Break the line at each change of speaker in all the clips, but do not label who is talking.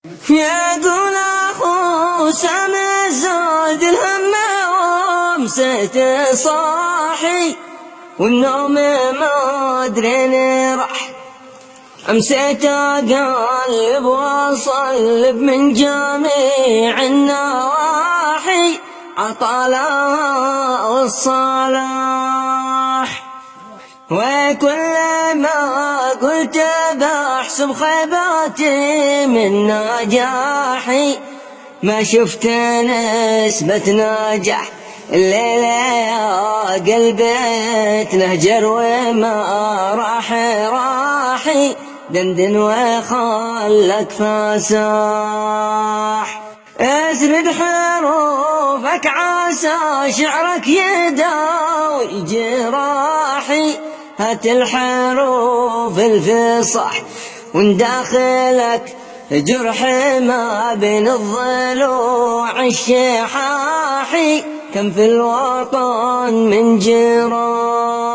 يقول أخو سامي زاد الهم ومسيت صاحي والنوم ما أدري راح. أمسيت أقلب وأصلب من جميع النواحي عطالا والصلاح، وكل ما قلت بحسب خيباتي من نجاحي ما شفت نسبة نجاح. الليلة يا قلبي تنهجر وما راحي دندن وخلك فساح. اسرد حروفك عسى شعرك يداوي جراحي، هات الحروف الفصح ونداخلك جرح ما بين الضلوع الشحاحي. كم في الوطن من جراح،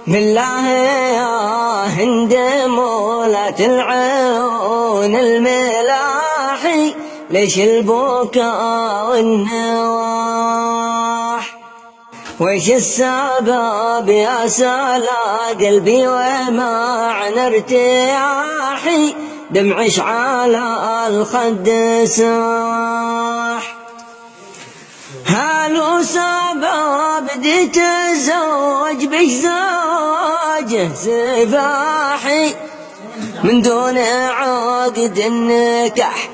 بالله يا هند مولات العيون الملاحي ليش البكاء والنواح؟ ويش السبب يا سلا قلبي ومعنى ارتياحي؟ دمعش على الخد ساح. هل سبب دي تزوج بش زواجه سفاحي من دون عقد النكاح؟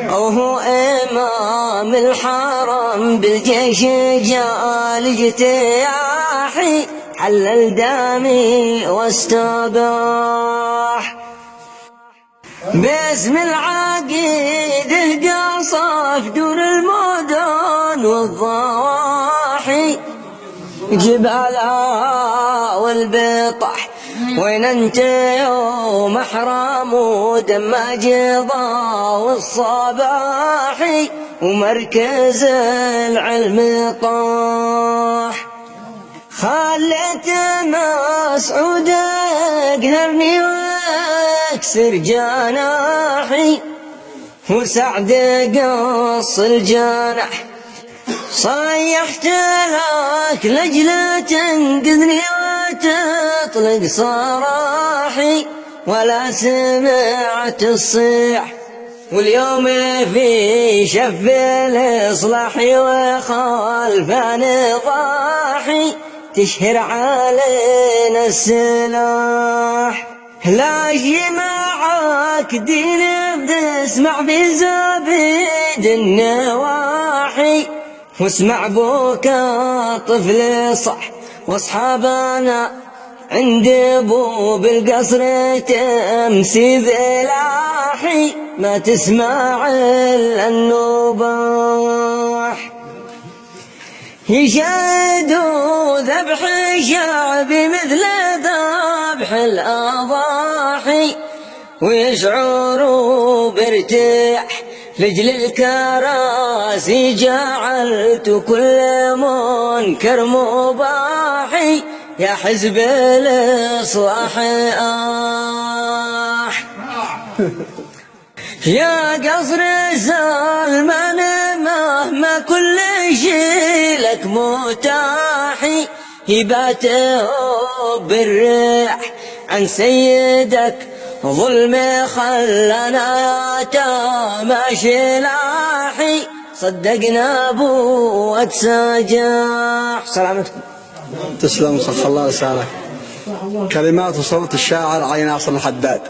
أو هو إمام الحرم بالجيش جال اجتياحي حلل دمي واستباح. باسم العقيده قصف دور المدن والضواحي جبالها والبطح. وين انت يوم احرام ودم جضا والصباحي ومركز العلم طاح؟ خليت مسعود يقهرني واكسر جناحي وسعد قص الجناح. صيحت لك لجل تنقذني وتطلق صراحي ولا سمعت الصيح. واليوم في شف الإصلاح وخلف نضاحي تشهر علينا السلاح. لا معك دين بتسمع في زبيد النواحي واسمع بوكا طفل صح واصحابنا عند ابو بالقصر تمسي ذلاحي ما تسمع الا النباح. يشهدوا ذبح شعبي مثل ذبح الأضاحي ويشعروا بارتياح لجل الكراسي جعلت كل منكر مباحي يا حزب الإصلاح يا قصر سلمان مهما كل شي لك متاحي هبات بالريح عن سيدك ظلم خلنا يتامى شلاحي صدقنا ابوة سجاح. سلامتكم.
تسلم صلى الله عليه وسلم. كلمات وصوت الشاعر علي ناصر الحداد.